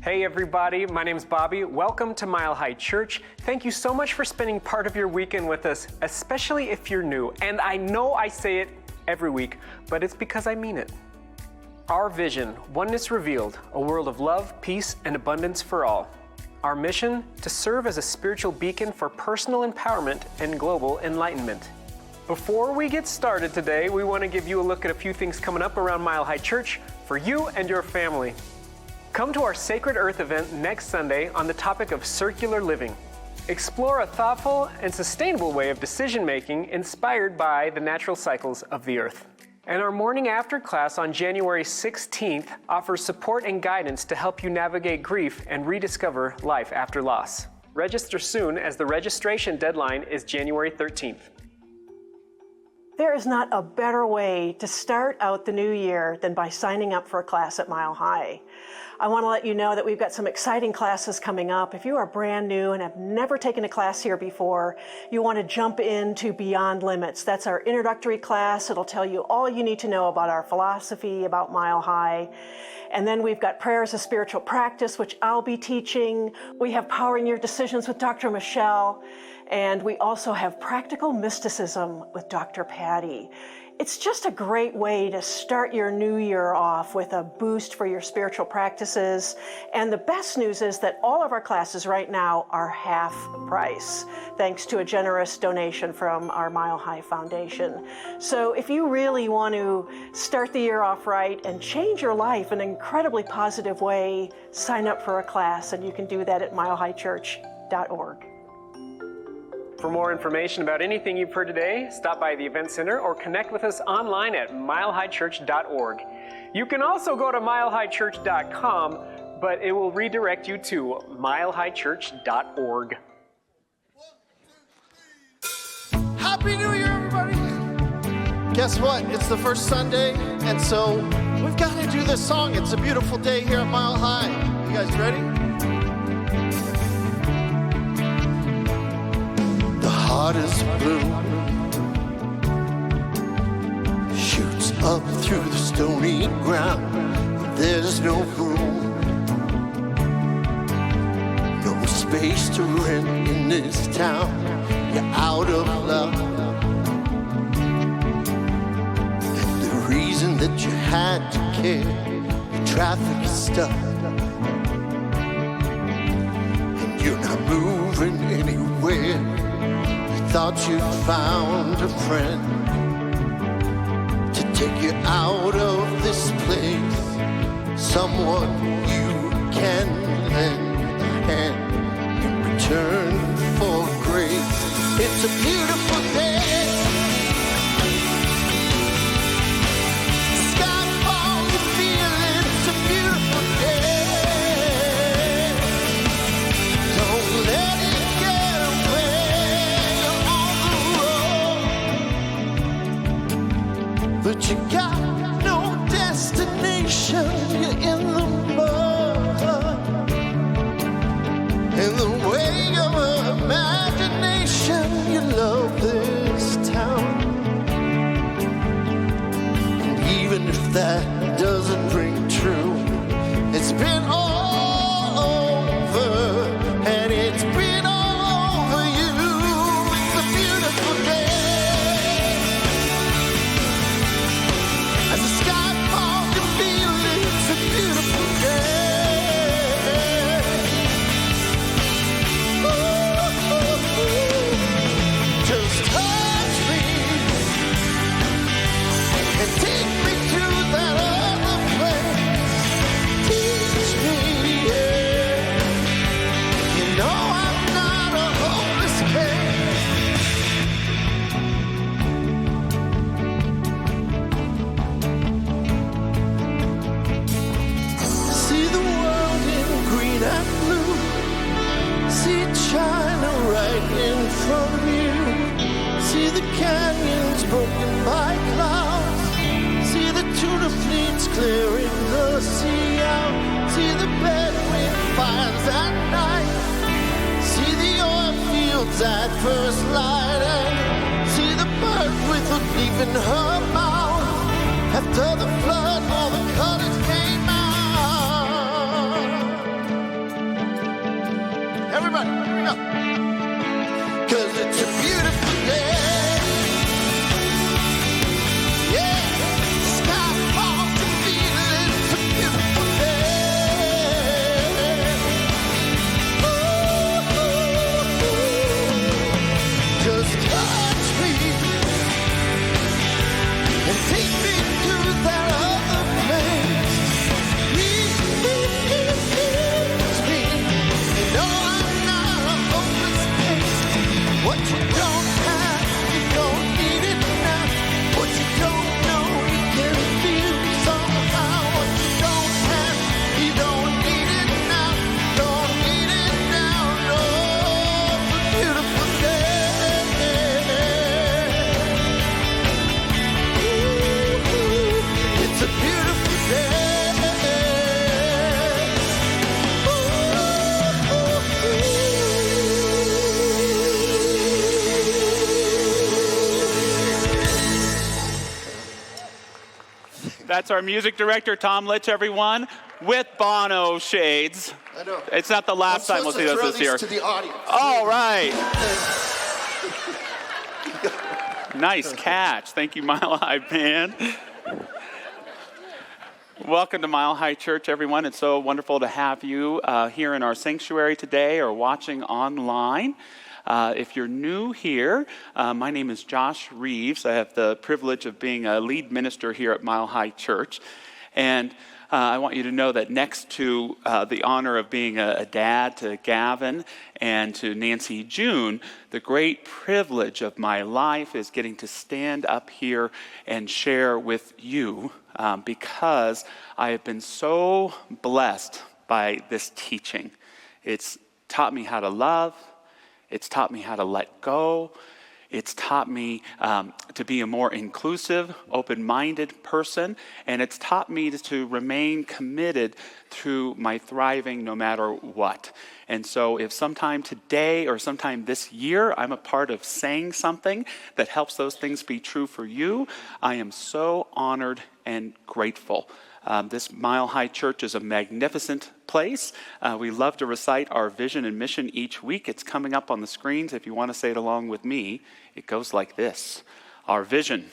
Hey everybody, my name's Bobby. Welcome to Mile High Church. Thank you so much for spending part of your weekend with us, especially if you're new. And I know I say it every week, but it's because I mean it. Our vision, Oneness Revealed, a world of love, peace, and abundance for all. Our mission, to serve as a spiritual beacon for personal empowerment and global enlightenment. Before we get started today, we want to give you a look at a few things coming up around Mile High Church for you and your family. Come to our Sacred Earth event next Sunday on the topic of circular living. Explore a thoughtful and sustainable way of decision-making inspired by the natural cycles of the Earth. And our morning after class on January 16th offers support and guidance to help you navigate grief and rediscover life after loss. Register soon, as the registration deadline is January 13th. There is not a better way to start out the new year than by signing up for a class at Mile High. I want to let you know that we've got some exciting classes coming up. If you are brand new and have never taken a class here before, you want to jump into Beyond Limits. That's our introductory class. It'll tell you all you need to know about our philosophy, about Mile High. And then we've got Prayer as a Spiritual Practice, which I'll be teaching. We have Powering Your Decisions with Dr. Michelle. And we also have Practical Mysticism with Dr. Patty. It's just a great way to start your new year off with a boost for your spiritual practices. And the best news is that all of our classes right now are half price, thanks to a generous donation from our Mile High Foundation. So if you really want to start the year off right and change your life in an incredibly positive way, sign up for a class, and you can do that at milehighchurch.org. For more information about anything you've heard today, stop by the Event Center or connect with us online at milehighchurch.org. You can also go to milehighchurch.com, but it will redirect you to milehighchurch.org. Happy New Year, everybody! Guess what? It's the first Sunday, and so we've got to do this song. It's a beautiful day here at Mile High. You guys ready? Heart is blue, shoots up through the stony ground. There's no room, no space to rent in this town. You're out of luck, and the reason that you had to care, the traffic is stuck, and you're not moving anywhere. Thought you found a friend to take you out of this place, someone you can lend a hand in return for grace. It's a beautiful day. Sky falls, you feel it. It's a beautiful day. Don't let it get away. But you got no destination. You're in the mud, in the way of imagination. You love this town, and even if that doesn't ring true, it's been all over, and it's been all over you. It's a beautiful day. As the sky falls, you feel it. It's a beautiful day. Ooh, just touch me and take me to that other place. Teach me, yeah. You know I'm not a hopeless case. See the world in green and blue. See China right in front of you. See the canyons broken by clouds. See the tuna fleets clearing the sea out. See the bedouin fires at night. See the oil fields at first light. And see the bird with a leaf in her mouth. After the flood, all the colors came out. everybody, here we go. 'Cause it's a beautiful day. Yeah, sky falls to feel it's a beautiful day. Ooh, ooh, ooh. Just touch me and take me to that other place. Please me. You know I'm not a hopeless case. What you don't have, you don't need it now. What you don't know, you can feel somehow. What you don't have, you don't need it now. Don't need it now. No, it's a beautiful day. Ooh, it's a beautiful day. That's our music director, Tom Litch, everyone, with Bono shades. I know. It's not the last time we'll see those this year. To the audience. All right. Nice catch. Thank you, Mile High Band. Welcome to Mile High Church, everyone. It's so wonderful to have you here in our sanctuary today or watching online. If you're new here, my name is Josh Reeves. I have the privilege of being a lead minister here at Mile High Church. And I want you to know that next to the honor of being a dad to Gavin and to Nancy June, the great privilege of my life is getting to stand up here and share with you because I have been so blessed by this teaching. It's taught me how to love. It's taught me how to let go. It's taught me to be a more inclusive, open-minded person. And it's taught me to remain committed to my thriving no matter what. And so if sometime today or sometime this year I'm a part of saying something that helps those things be true for you, I am so honored and grateful. This Mile High Church is a magnificent place. We love to recite our vision and mission each week. It's coming up on the screens. If you want to say it along with me, it goes like this. Our vision,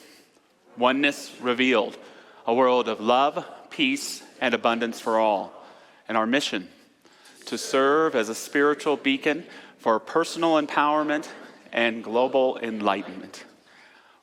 oneness revealed, a world of love, peace, and abundance for all. And our mission, to serve as a spiritual beacon for personal empowerment and global enlightenment.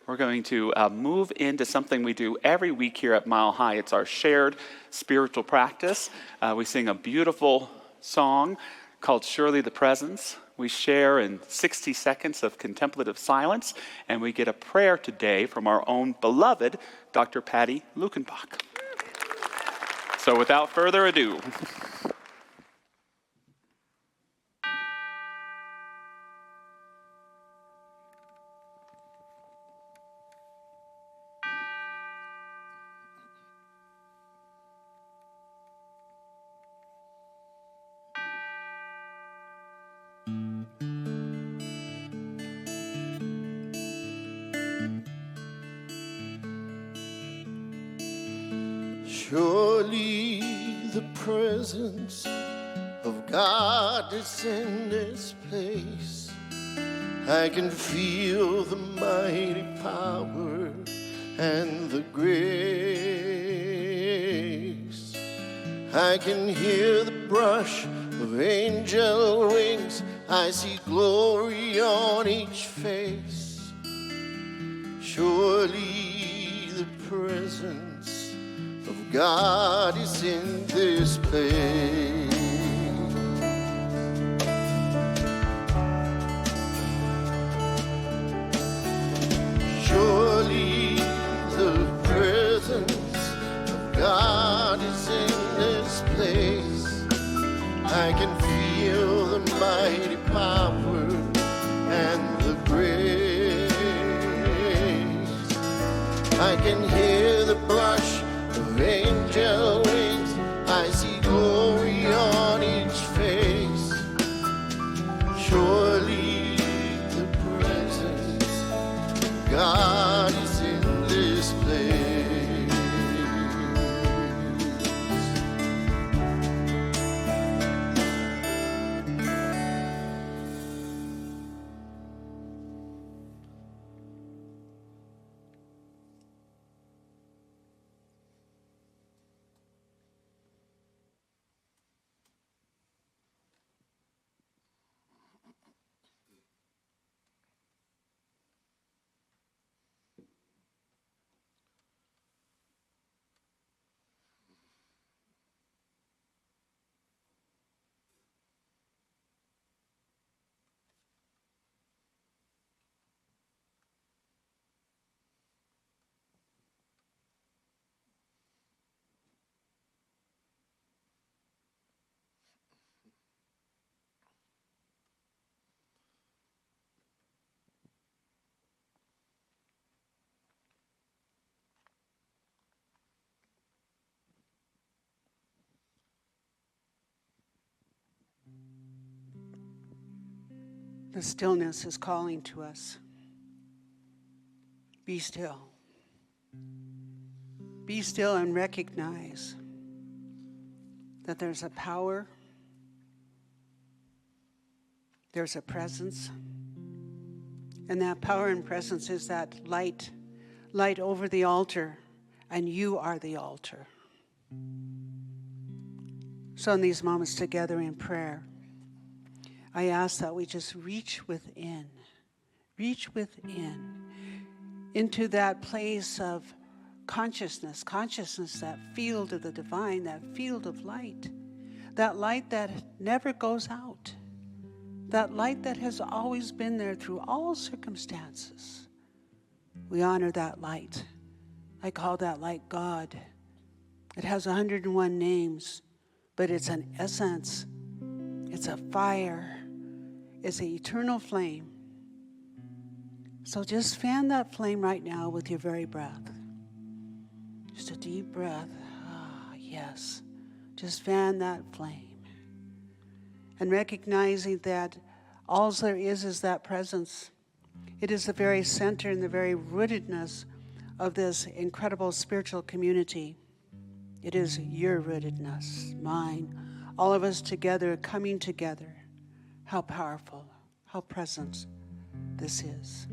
We're going to move into something we do every week here at Mile High. It's our shared spiritual practice. We sing a beautiful song called Surely the Presence. We share in 60 seconds of contemplative silence, and we get a prayer today from our own beloved Dr. Patty Lukenbach. So without further ado, surely the presence of God is in this place. I can feel the mighty power and the grace. I can hear the brush of angel wings. I see glory on each face. Surely the presence of God is in this place. Surely the presence of God is in this place. I can feel the mighty power and the grace. I can hear the brush of angel wings. I see glory on each face. Surely the presence of God is in this place. The stillness is calling to us. Be still. Be still and recognize that there's a power, there's a presence, and that power and presence is that light over the altar, and you are the altar. So in these moments together in prayer, I ask that we just reach within into that place of consciousness, that field of the divine, that field of light, that light that never goes out, that light that has always been there through all circumstances. We honor that light. I call that light God. It has 101 names, but it's an essence. It's a fire. It's an eternal flame. So just fan that flame right now with your very breath. Just a deep breath. Ah, yes. Just fan that flame. And recognizing that all there is that presence. It is the very center and the very rootedness of this incredible spiritual community. It is your rootedness, mine, all of us together, coming together. How powerful, how present this is.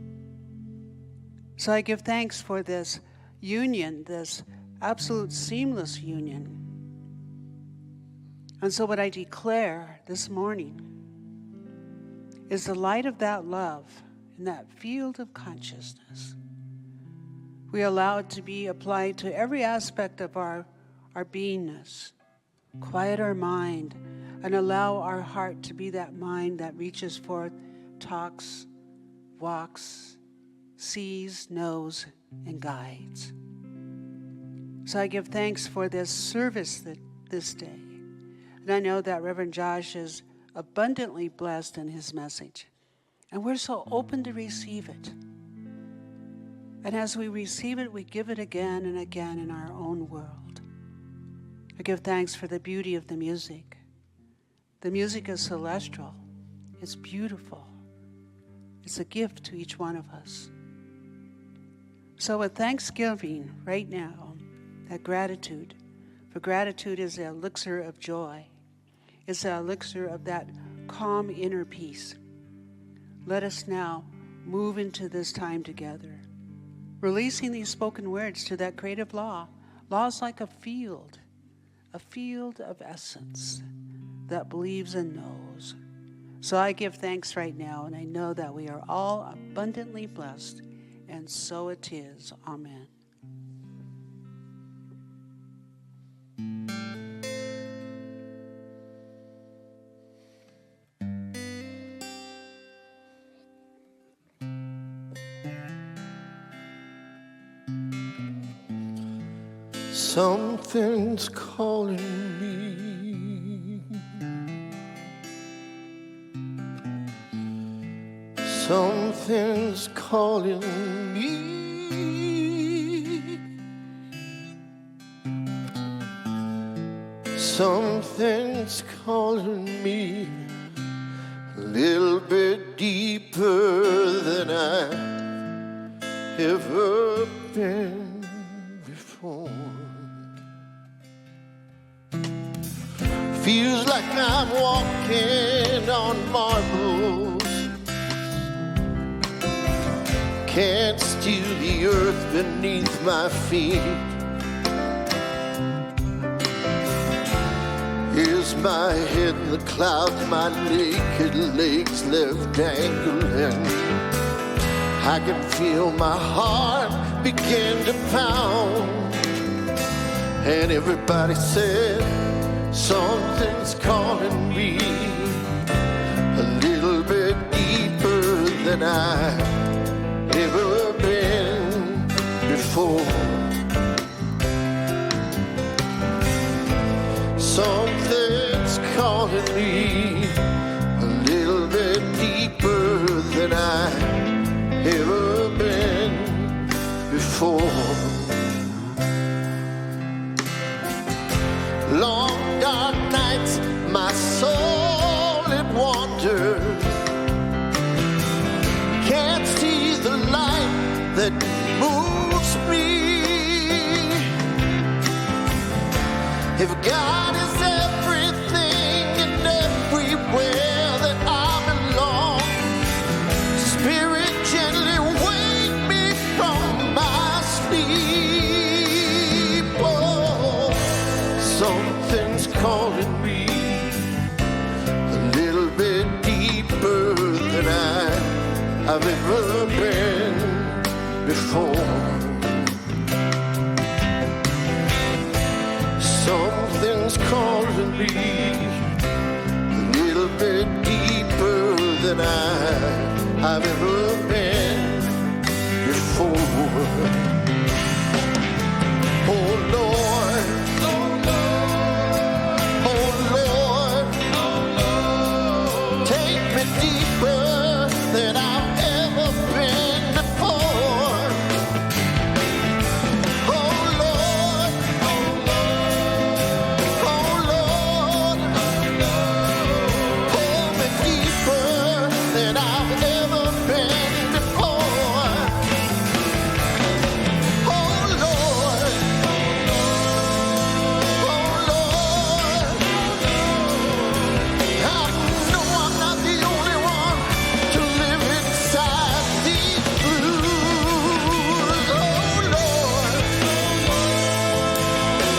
So I give thanks for this union, this absolute seamless union. And so what I declare this morning is the light of that love in that field of consciousness. We allow it to be applied to every aspect of our beingness. Quiet our mind and allow our heart to be that mind that reaches forth, talks, walks, sees, knows, and guides. So I give thanks for this service this day. And I know that Reverend Josh is abundantly blessed in his message. And we're so open to receive it. And as we receive it, we give it again and again in our own world. I give thanks for the beauty of the music. The music is celestial. It's beautiful. It's a gift to each one of us. So with thanksgiving right now, that gratitude, for gratitude is the elixir of joy. It's the elixir of that calm inner peace. Let us now move into this time together, releasing these spoken words to that creative law. Law is like a field of essence that believes and knows. So I give thanks right now, and I know that we are all abundantly blessed, and so it is. Amen. Something's calling me. Something's calling me. Something's calling me a little bit deeper than I've ever been before. Feels like I'm walking on marbles. Can't steal the earth beneath my feet. Here's my head in the clouds, my naked legs left dangling. I can feel my heart begin to pound. And everybody said, something's calling me a little bit deeper than I've ever been before. Something's calling me a little bit deeper than I've ever been before. Long dark nights, my soul it wanders, that moves me. If God is everything and everywhere that I belong, Spirit, gently wake me from my sleep. Oh, something's calling me a little bit deeper than I've ever been before. Something's calling me a little bit deeper than I've ever been before. Oh Lord, oh Lord, take me deeper than I've ever been before. Oh Lord, hold me deeper than I've ever been before. Oh Lord, I know I'm not the only one to live inside these blues.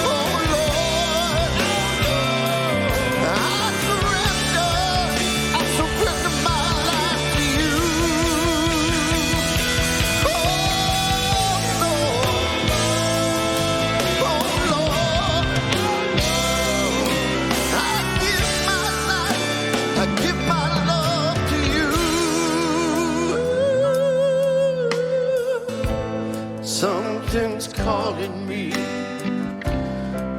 Oh Lord, I surrender my life to you. Oh Lord, I give my love to you. Something's calling me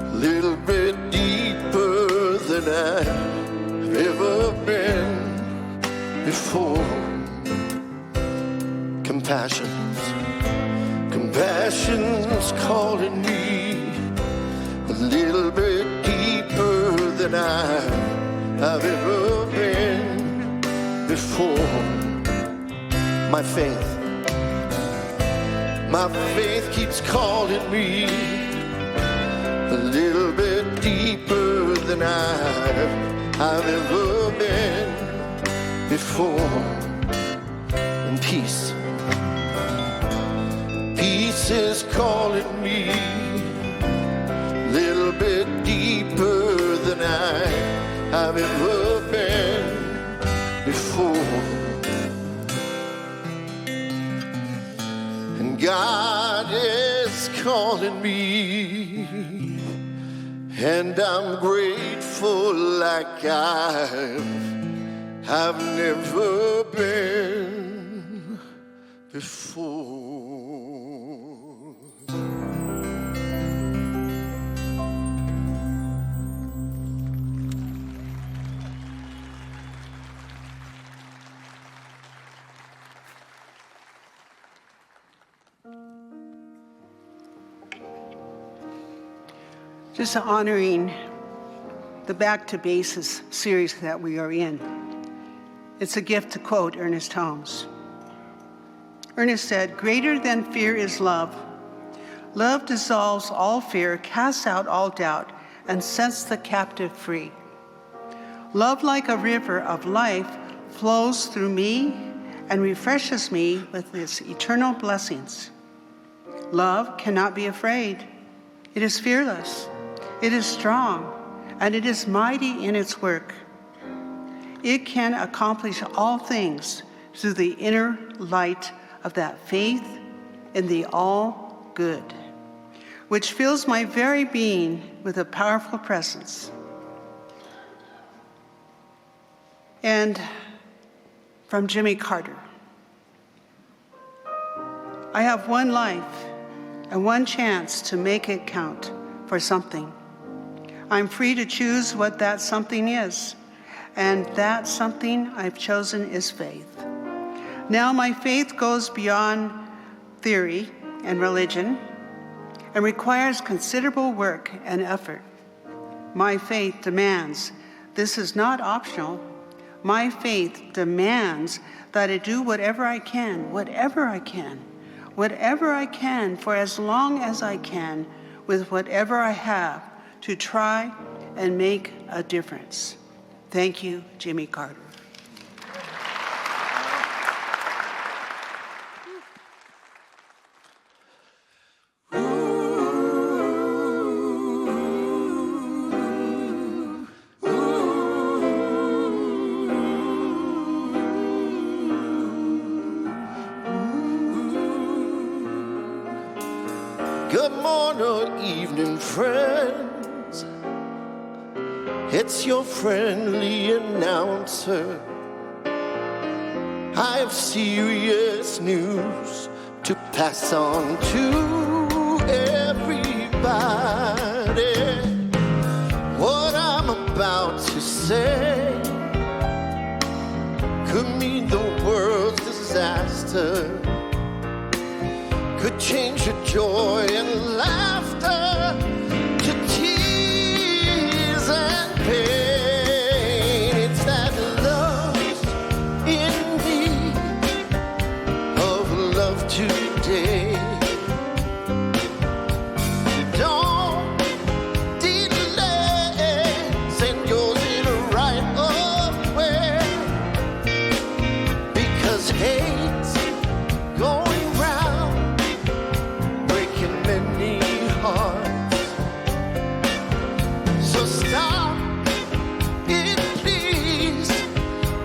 a little bit deeper than I've ever been before. Compassion's calling me a little bit deeper than I've ever been before. My faith keeps calling me a little bit deeper than I've ever been before. And peace is calling me a little bit deeper than I've ever been before. And God is calling me, and I'm grateful like I've never been before. Just honoring the Back to Basis series that we are in. It's a gift to quote Ernest Holmes. Ernest said, "Greater than fear is love. Love dissolves all fear, casts out all doubt, and sets the captive free. Love, like a river of life, flows through me and refreshes me with its eternal blessings. Love cannot be afraid. It is fearless. It is strong, and it is mighty in its work. It can accomplish all things through the inner light of that faith in the all good, which fills my very being with a powerful presence." And from Jimmy Carter, "I have one life and one chance to make it count for something. I'm free to choose what that something is, and that something I've chosen is faith. Now my faith goes beyond theory and religion and requires considerable work and effort. My faith demands, this is not optional, my faith demands that I do whatever I can, whatever I can for as long as I can with whatever I have to try and make a difference. Thank you, Jimmy Carter. Good morning or evening, friends. It's your friendly announcer. I have serious news to pass on to everybody. What I'm about to say could mean the world's disaster, could change your joy and laughter to tears and pain. It's that love's in need of love today. Don't delay, send yours in a right away, because hate's going round, breaking many hearts. So stop it, please,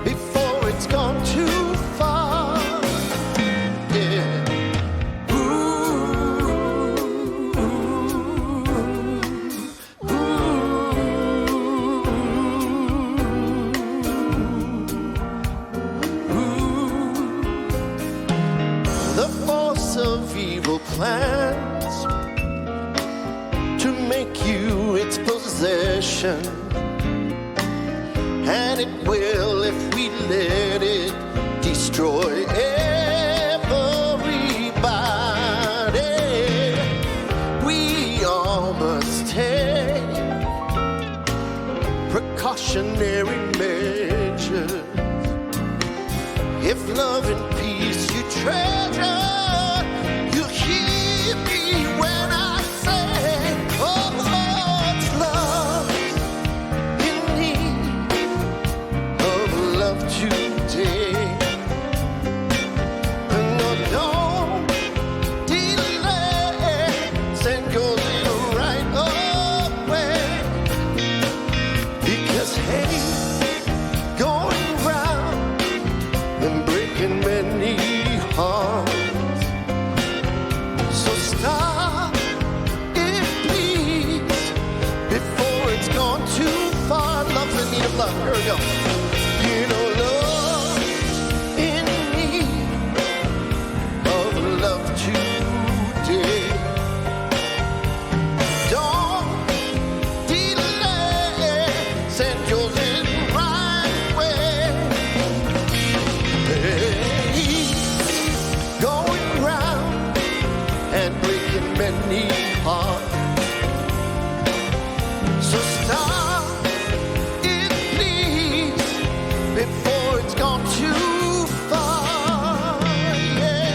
before it's gone too far. Yeah. The force of evil plans to make you its possession, and it will, if we let it, destroy everybody. We all must take precautionary measures. If love and peace you treasure, you hear me when I say, oh, it's love in need of love today. No, don't delay, send your little right away, because hate going round and breaking many hearts. So stop it, please, before it's gone too far. Love's in need of love. Here we go. You know, love's in need of love today. Don't delay, send yours in right way. He's going round and breaking many hearts. So stop it, please, before it's gone too far. Yeah.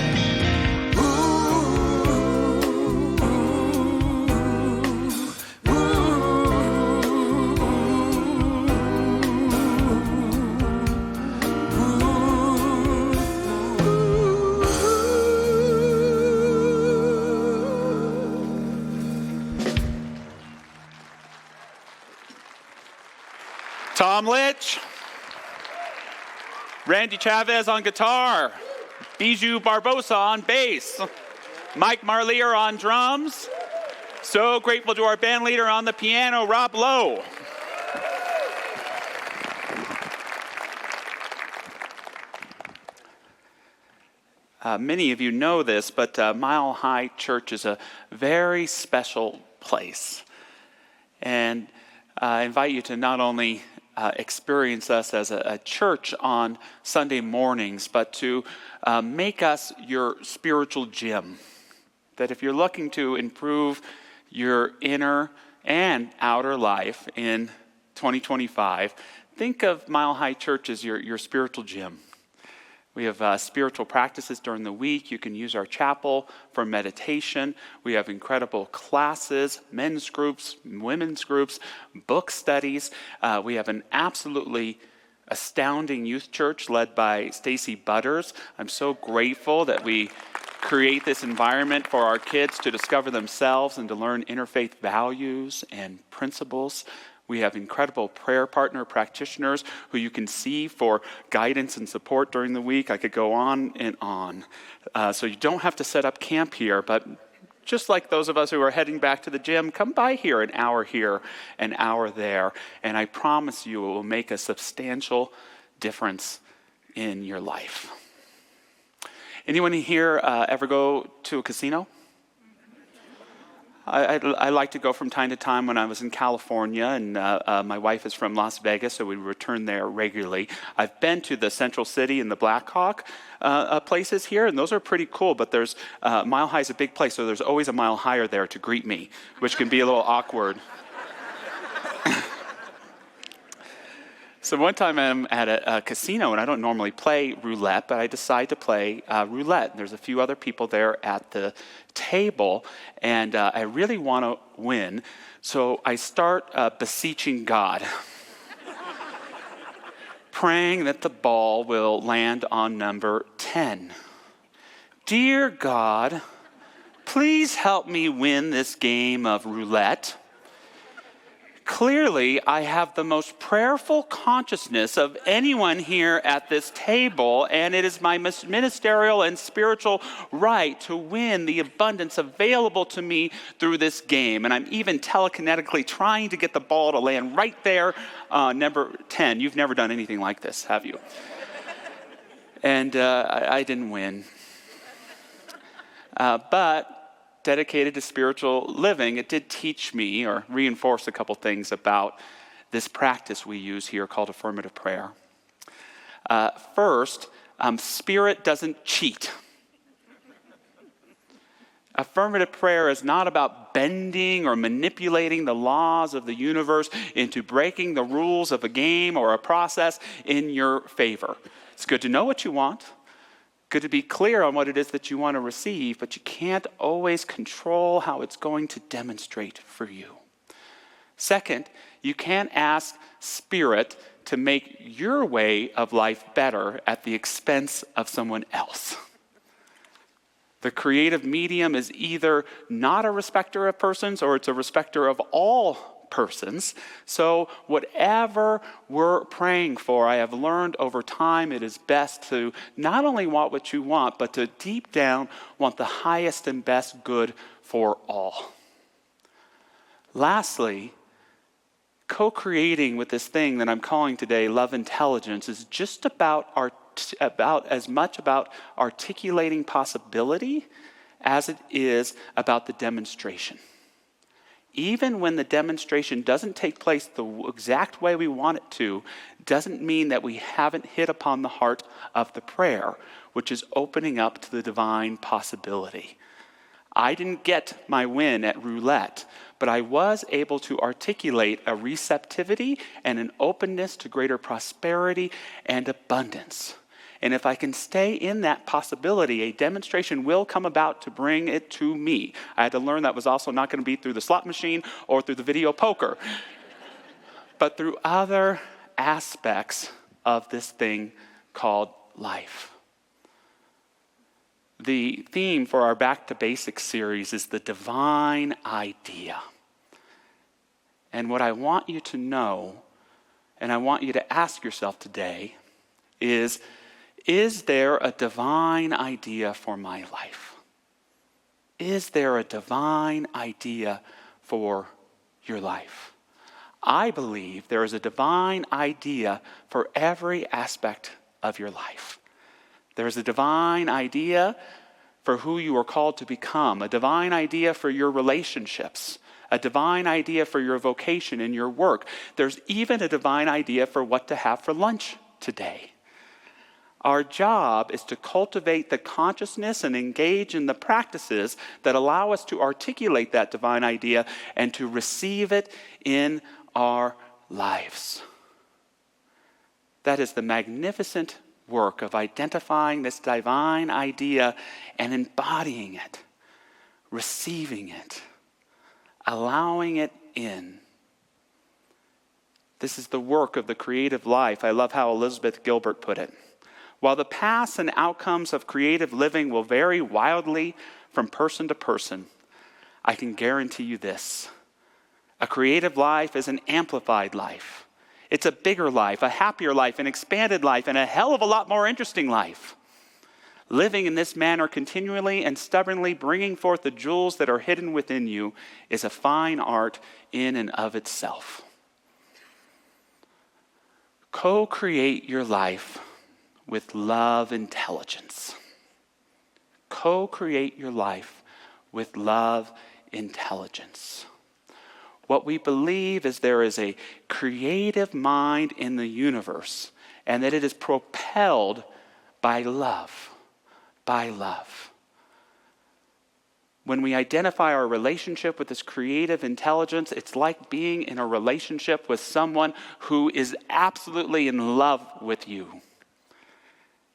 Tom Litch, Randy Chavez on guitar, Bijou Barbosa on bass, Mike Marlier on drums. So grateful to our band leader on the piano, Rob Lowe. Many of you know this, but Mile High Church is a very special place. And I invite you to not only experience us as a church on Sunday mornings, but to make us your spiritual gym. That if you're looking to improve your inner and outer life in 2025, think of Mile High Church as your spiritual gym. We have spiritual practices during the week. You can use our chapel for meditation. We have incredible classes, men's groups, women's groups, book studies. We have an absolutely astounding youth church led by Stacy Butters. I'm so grateful that we create this environment for our kids to discover themselves and to learn interfaith values and principles. We have incredible prayer partner practitioners who you can see for guidance and support during the week. I could go on and on. So you don't have to set up camp here, but just like those of us who are heading back to the gym, come by here, an hour there, and I promise you it will make a substantial difference in your life. Anyone here ever go to a casino? I like to go from time to time. When I was in California, and my wife is from Las Vegas, so we return there regularly. I've been to the Central City and the Blackhawk places here, and those are pretty cool, but there's Mile High is a big place, so there's always a mile higher there to greet me, which can be a little awkward. So one time I'm at a casino, and I don't normally play roulette, but I decide to play roulette. There's a few other people there at the table, and I really want to win. So I start beseeching God, praying that the ball will land on number 10. Dear God, please help me win this game of roulette. Clearly, I have the most prayerful consciousness of anyone here at this table, and it is my ministerial and spiritual right to win the abundance available to me through this game. And I'm even telekinetically trying to get the ball to land right there, number 10. You've never done anything like this, have you? And I didn't win. But dedicated to spiritual living, it did teach me or reinforce a couple things about this practice we use here called affirmative prayer. First, spirit doesn't cheat. Affirmative prayer is not about bending or manipulating the laws of the universe into breaking the rules of a game or a process in your favor. It's good to know what you want. Good to be clear on what it is that you want to receive, but you can't always control how it's going to demonstrate for you. Second, you can't ask Spirit to make your way of life better at the expense of someone else. The creative medium is either not a respecter of persons or it's a respecter of all persons. So whatever we're praying for, I have learned over time it is best to not only want what you want, but to deep down want the highest and best good for all. Lastly, co-creating with this thing that I'm calling today love intelligence is just about as much about articulating possibility as it is about the demonstration. Even when the demonstration doesn't take place the exact way we want it to, doesn't mean that we haven't hit upon the heart of the prayer, which is opening up to the divine possibility. I didn't get my win at roulette, but I was able to articulate a receptivity and an openness to greater prosperity and abundance. And if I can stay in that possibility, a demonstration will come about to bring it to me. I had to learn that was also not going to be through the slot machine or through the video poker, but through other aspects of this thing called life. The theme for our Back to Basics series is the divine idea. And what I want you to know, and I want you to ask yourself today, is there a divine idea for my life? Is there a divine idea for your life? I believe there is a divine idea for every aspect of your life. There is a divine idea for who you are called to become, a divine idea for your relationships, a divine idea for your vocation and your work. There's even a divine idea for what to have for lunch today. Our job is to cultivate the consciousness and engage in the practices that allow us to articulate that divine idea and to receive it in our lives. That is the magnificent work of identifying this divine idea and embodying it, receiving it, allowing it in. This is the work of the creative life. I love how Elizabeth Gilbert put it. While the paths and outcomes of creative living will vary wildly from person to person, I can guarantee you this. A creative life is an amplified life. It's a bigger life, a happier life, an expanded life, and a hell of a lot more interesting life. Living in this manner continually and stubbornly bringing forth the jewels that are hidden within you is a fine art in and of itself. Co-create your life with love intelligence. Co-create your life with love intelligence. What we believe is there is a creative mind in the universe, and that it is propelled by love. By love. When we identify our relationship with this creative intelligence, it's like being in a relationship with someone who is absolutely in love with you.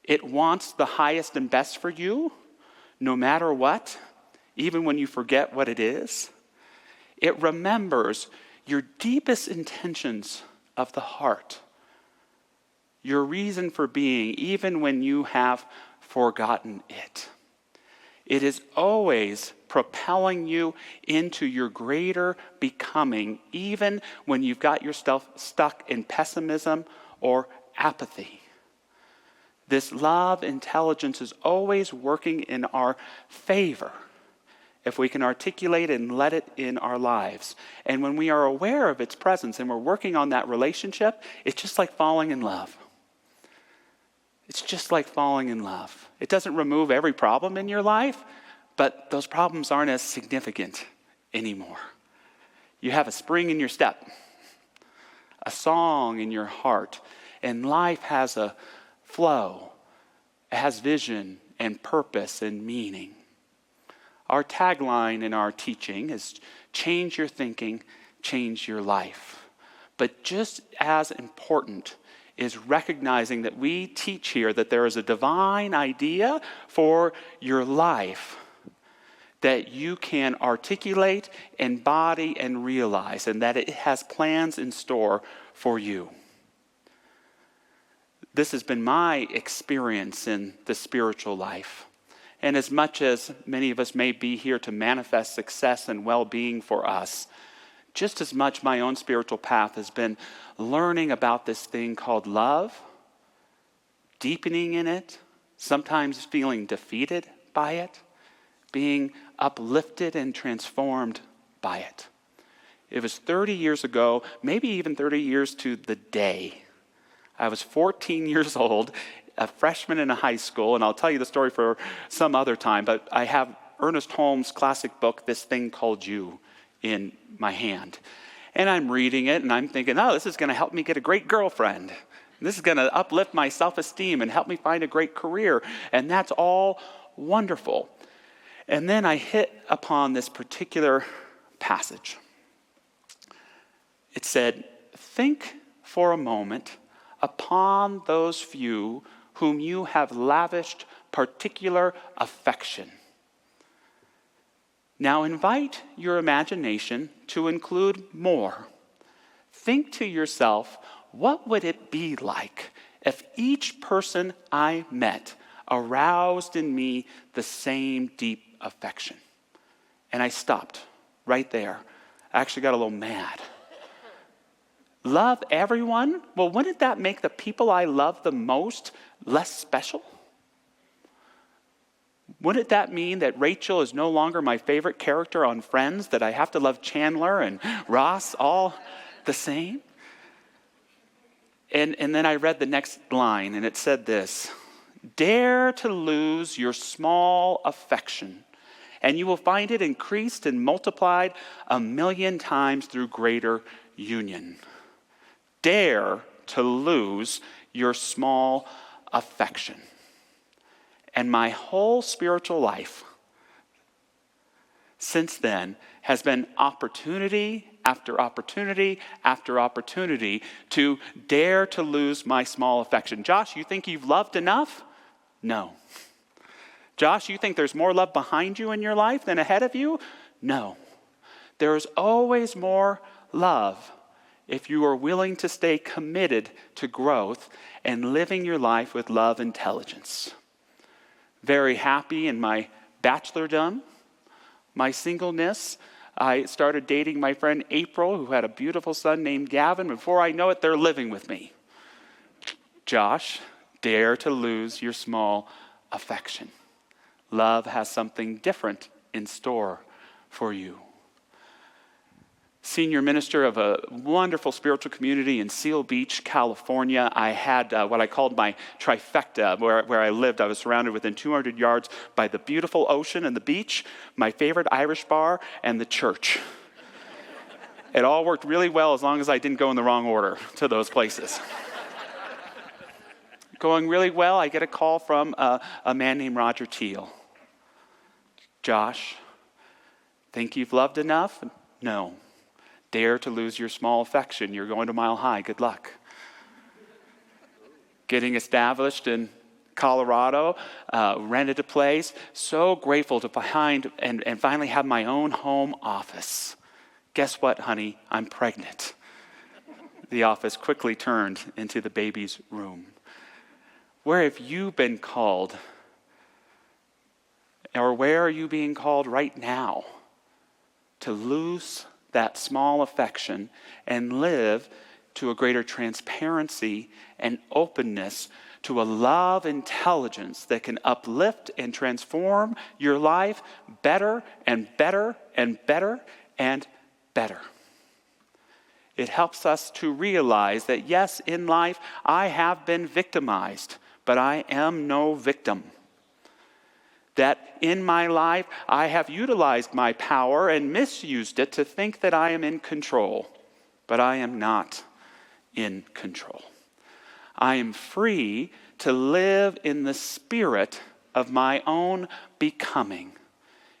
It wants the highest and best for you, no matter what, even when you forget what it is. It remembers your deepest intentions of the heart, your reason for being, even when you have forgotten it. It is always propelling you into your greater becoming, even when you've got yourself stuck in pessimism or apathy. This love intelligence is always working in our favor if we can articulate it and let it in our lives. And when we are aware of its presence and we're working on that relationship, it's just like falling in love. It's just like falling in love. It doesn't remove every problem in your life, but those problems aren't as significant anymore. You have a spring in your step, a song in your heart, and life has a flow. It has vision and purpose and meaning. Our tagline in our teaching is change your thinking, change your life. But just as important is recognizing that we teach here that there is a divine idea for your life that you can articulate, embody, and realize, and that it has plans in store for you. This has been my experience in the spiritual life. And as much as many of us may be here to manifest success and well-being for us, just as much my own spiritual path has been learning about this thing called love, deepening in it, sometimes feeling defeated by it, being uplifted and transformed by it. It was 30 years ago, maybe even 30 years to the day. I was 14 years old, a freshman in a high school, and I'll tell you the story for some other time, but I have Ernest Holmes' classic book, This Thing Called You, in my hand. And I'm reading it, and I'm thinking, oh, this is going to help me get a great girlfriend. This is going to uplift my self-esteem and help me find a great career. And that's all wonderful. And then I hit upon this particular passage. It said, think for a moment upon those few whom you have lavished particular affection. Now invite your imagination to include more. Think to yourself, what would it be like if each person I met aroused in me the same deep affection? And I stopped right there. I actually got a little mad. Love everyone? Well, wouldn't that make the people I love the most less special? Wouldn't that mean that Rachel is no longer my favorite character on Friends, that I have to love Chandler and Ross all the same? And then I read the next line, and it said this: dare to lose your small affection, and you will find it increased and multiplied 1,000,000 times through greater union. Dare to lose your small affection. And my whole spiritual life since then has been opportunity after opportunity after opportunity to dare to lose my small affection. Josh, you think you've loved enough? No. Josh, you think there's more love behind you in your life than ahead of you? No. There is always more love if you are willing to stay committed to growth and living your life with love intelligence. Very happy in my bachelordom, my singleness. I started dating my friend April, who had a beautiful son named Gavin. Before I know it, they're living with me. Josh, dare to lose your small affection. Love has something different in store for you. Senior minister of a wonderful spiritual community in Seal Beach, California. I had what I called my trifecta, where I lived. I was surrounded within 200 yards by the beautiful ocean and the beach, my favorite Irish bar, and the church. It all worked really well as long as I didn't go in the wrong order to those places. Going really well, I get a call from a man named Roger Teal. Josh, think you've loved enough? No. Dare to lose your small affection. You're going to Mile High. Good luck. Getting established in Colorado, rented a place. So grateful to find and finally have my own home office. Guess what, honey? I'm pregnant. The office quickly turned into the baby's room. Where have you been called? Or where are you being called right now to lose that small affection and live to a greater transparency and openness to a love intelligence that can uplift and transform your life better and better and better and better? It helps us to realize that yes, in life I have been victimized, but I am no victim. That in my life, I have utilized my power and misused it to think that I am in control, but I am not in control. I am free to live in the spirit of my own becoming.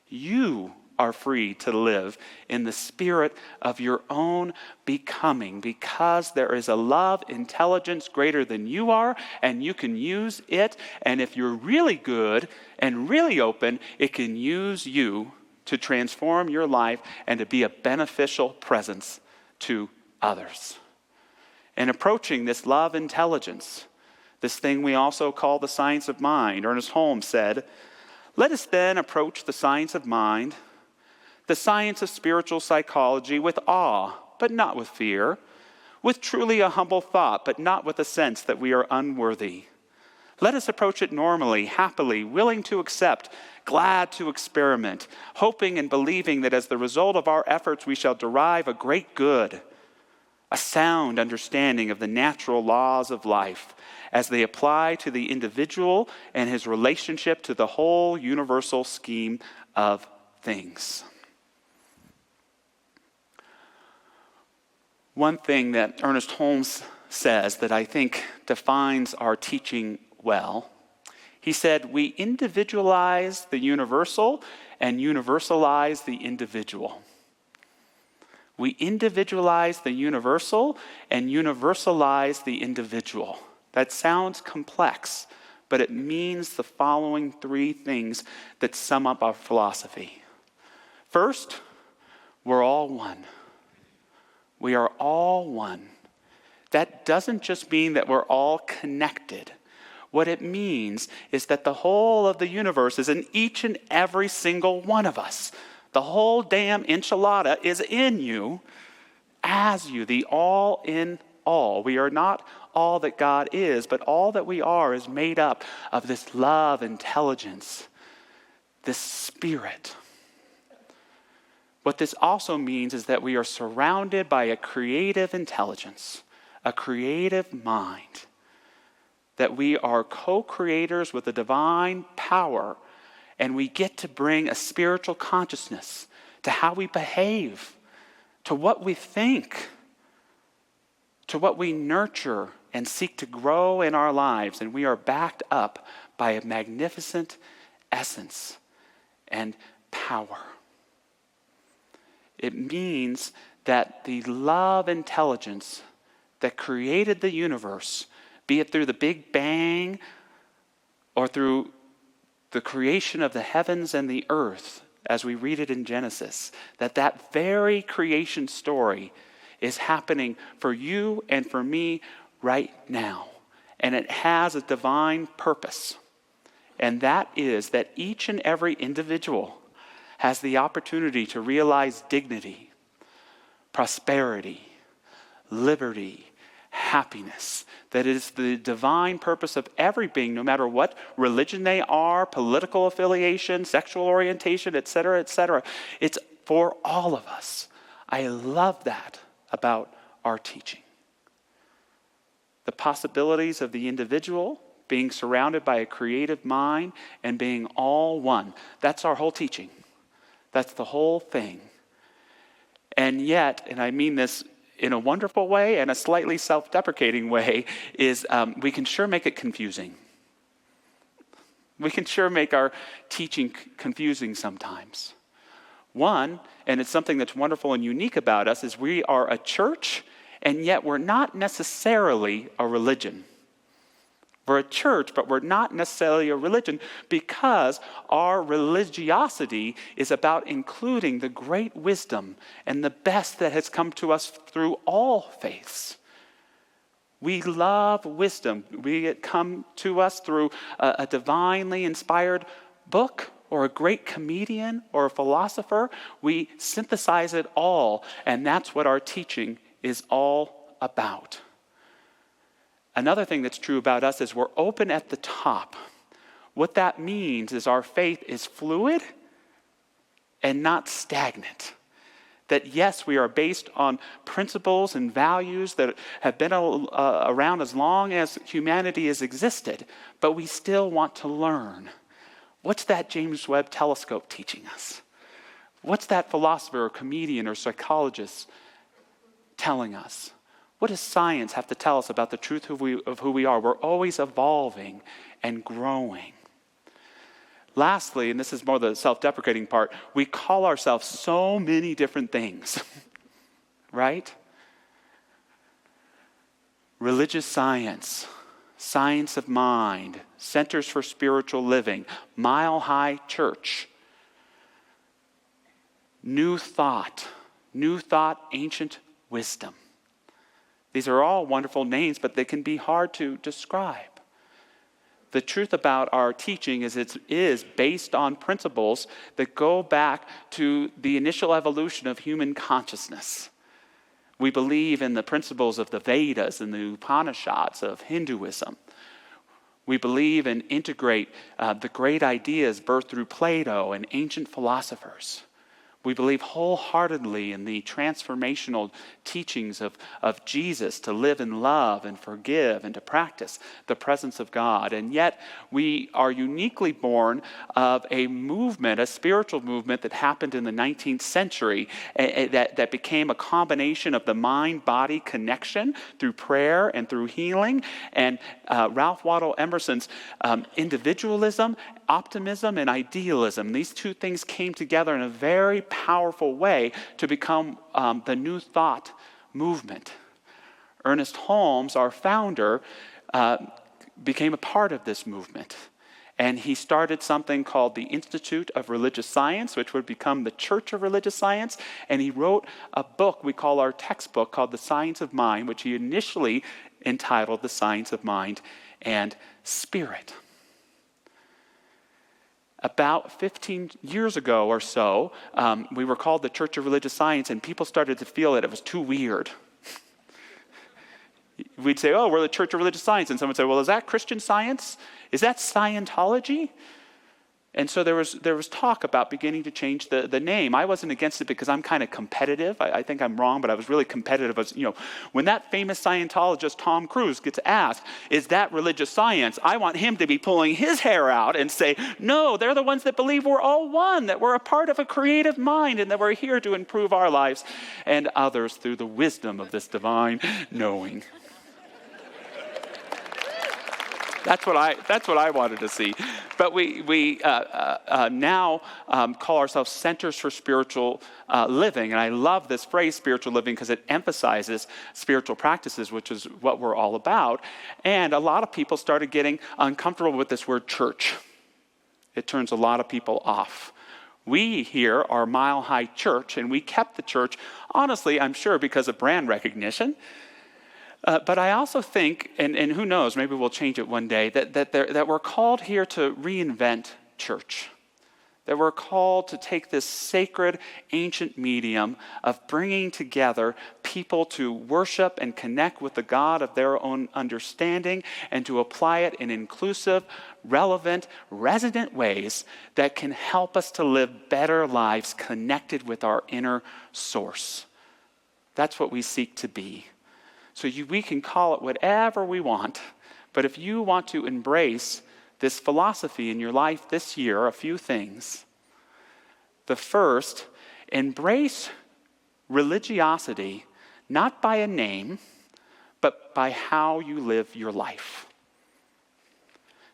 You are free to live in the spirit of your own becoming because there is a love intelligence greater than you are, and you can use it. And if you're really good and really open, it can use you to transform your life and to be a beneficial presence to others. And approaching this love intelligence, this thing we also call the science of mind, Ernest Holmes said, "Let us then approach the science of mind, the science of spiritual psychology, with awe, but not with fear, with truly a humble thought, but not with a sense that we are unworthy. Let us approach it normally, happily, willing to accept, glad to experiment, hoping and believing that as the result of our efforts we shall derive a great good, a sound understanding of the natural laws of life as they apply to the individual and his relationship to the whole universal scheme of things." One thing that Ernest Holmes says that I think defines our teaching well, he said, "We individualize the universal and universalize the individual." We individualize the universal and universalize the individual. That sounds complex, but it means the following three things that sum up our philosophy. First, we're all one. We are all one. That doesn't just mean that we're all connected. What it means is that the whole of the universe is in each and every single one of us. The whole damn enchilada is in you, as you, the all in all. We are not all that God is, but all that we are is made up of this love, intelligence, this spirit. What this also means is that we are surrounded by a creative intelligence, a creative mind, that we are co-creators with a divine power, and we get to bring a spiritual consciousness to how we behave, to what we think, to what we nurture and seek to grow in our lives, and we are backed up by a magnificent essence and power. It means that the love intelligence that created the universe, be it through the Big Bang or through the creation of the heavens and the earth, as we read it in Genesis, that very creation story is happening for you and for me right now. And it has a divine purpose. And that is that each and every individual has the opportunity to realize dignity, prosperity, liberty, happiness. That is the divine purpose of every being, no matter what religion they are, political affiliation, sexual orientation, etc., etc. It's for all of us. I love that about our teaching. The possibilities of the individual being surrounded by a creative mind and being all one. That's our whole teaching. That's the whole thing. And yet, and I mean this in a wonderful way and a slightly self-deprecating way, is we can sure make it confusing. We can sure make our teaching confusing sometimes. One, and it's something that's wonderful and unique about us, is we are a church, and yet we're not necessarily a religion. We're a church, but we're not necessarily a religion because our religiosity is about including the great wisdom and the best that has come to us through all faiths. We love wisdom. It come to us through a divinely inspired book or a great comedian or a philosopher. We synthesize it all, and that's what our teaching is all about. Another thing that's true about us is we're open at the top. What that means is our faith is fluid and not stagnant. That yes, we are based on principles and values that have been around as long as humanity has existed, but we still want to learn. What's that James Webb telescope teaching us? What's that philosopher or comedian or psychologist telling us? What does science have to tell us about the truth of who we are? We're always evolving and growing. Lastly, and this is more the self-deprecating part, we call ourselves so many different things, right? Religious science, science of mind, centers for spiritual living, Mile High Church, new thought, ancient wisdom. These are all wonderful names, but they can be hard to describe. The truth about our teaching is it is based on principles that go back to the initial evolution of human consciousness. We believe in the principles of the Vedas and the Upanishads of Hinduism. We believe and integrate the great ideas birthed through Plato and ancient philosophers. We believe wholeheartedly in the transformational teachings of Jesus to live in love and forgive and to practice the presence of God. And yet we are uniquely born of a movement, a spiritual movement that happened in the 19th century that became a combination of the mind-body connection through prayer and through healing. And Ralph Waldo Emerson's individualism, optimism, and idealism. These two things came together in a very powerful way to become the New Thought movement. Ernest Holmes, our founder, became a part of this movement. And he started something called the Institute of Religious Science, which would become the Church of Religious Science. And he wrote a book we call our textbook called The Science of Mind, which he initially entitled The Science of Mind and Spirit. About 15 years ago or so, we were called the Church of Religious Science, and people started to feel that it was too weird. We'd say, oh, we're the Church of Religious Science. And someone would say, well, is that Christian Science? Is that Scientology? And so there was talk about beginning to change the name. I wasn't against it because I'm kind of competitive. I think I'm wrong, but I was really competitive. When that famous Scientologist Tom Cruise gets asked, is that religious science? I want him to be pulling his hair out and say, no, they're the ones that believe we're all one, that we're a part of a creative mind, and that we're here to improve our lives and others through the wisdom of this divine knowing. That's what I wanted to see. But we now call ourselves Centers for Spiritual Living. And I love this phrase, spiritual living, because it emphasizes spiritual practices, which is what we're all about. And a lot of people started getting uncomfortable with this word church. It turns a lot of people off. We here are Mile High Church, and we kept the church, honestly, I'm sure, because of brand recognition. But I also think, and who knows, maybe we'll change it one day, that we're called here to reinvent church. That we're called to take this sacred, ancient medium of bringing together people to worship and connect with the God of their own understanding and to apply it in inclusive, relevant, resident ways that can help us to live better lives connected with our inner source. That's what we seek to be. So we can call it whatever we want, but if you want to embrace this philosophy in your life this year, a few things. The first, embrace religiosity not by a name, but by how you live your life.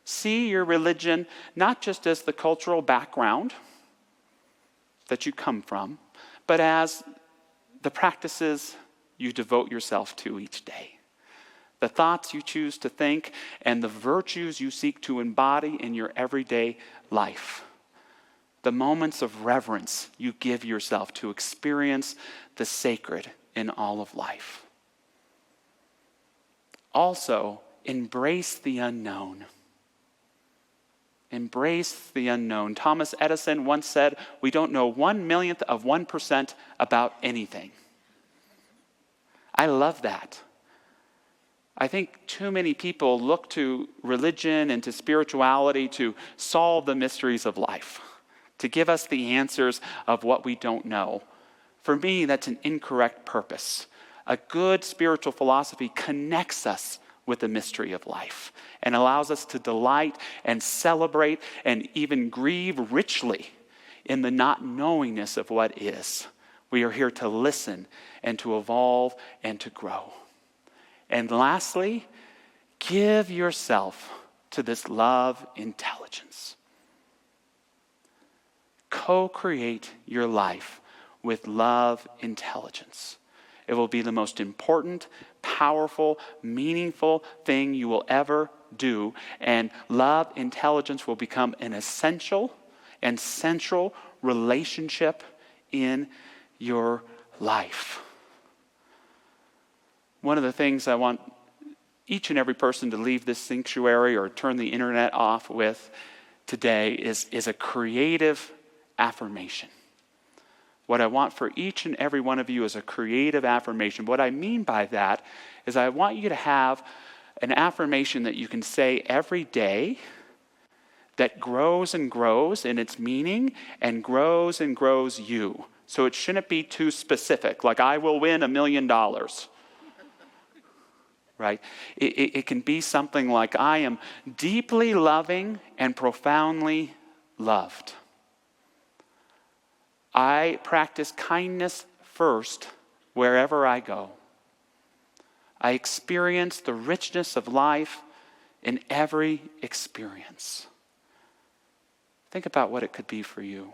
See your religion not just as the cultural background that you come from, but as the practices you devote yourself to each day. The thoughts you choose to think and the virtues you seek to embody in your everyday life. The moments of reverence you give yourself to experience the sacred in all of life. Also, embrace the unknown. Embrace the unknown. Thomas Edison once said, "We don't know 1/1,000,000th of 1% about anything." I love that. I think too many people look to religion and to spirituality to solve the mysteries of life, to give us the answers of what we don't know. For me, that's an incorrect purpose. A good spiritual philosophy connects us with the mystery of life and allows us to delight and celebrate and even grieve richly in the not knowingness of what is. We are here to listen and to evolve and to grow. And lastly, give yourself to this love intelligence. Co-create your life with love intelligence. It will be the most important, powerful, meaningful thing you will ever do. And love intelligence will become an essential and central relationship in your life. One of the things I want each and every person to leave this sanctuary or turn the internet off with today is a creative affirmation. What I want for each and every one of you is a creative affirmation. What I mean by that is I want you to have an affirmation that you can say every day that grows and grows in its meaning and grows you. So it shouldn't be too specific, like I will win $1 million. Right? It can be something like I am deeply loving and profoundly loved. I practice kindness first wherever I go. I experience the richness of life in every experience. Think about what it could be for you.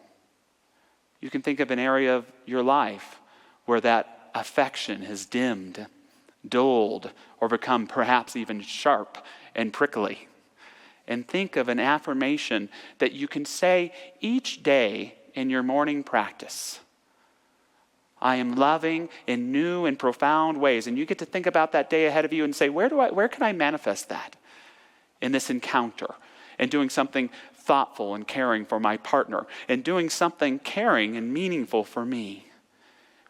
You can think of an area of your life where that affection has dimmed, dulled, or become perhaps even sharp and prickly. And think of an affirmation that you can say each day in your morning practice. I am loving in new and profound ways. And you get to think about that day ahead of you and say, where can I manifest that in this encounter? And doing something thoughtful and caring for my partner, and doing something caring and meaningful for me.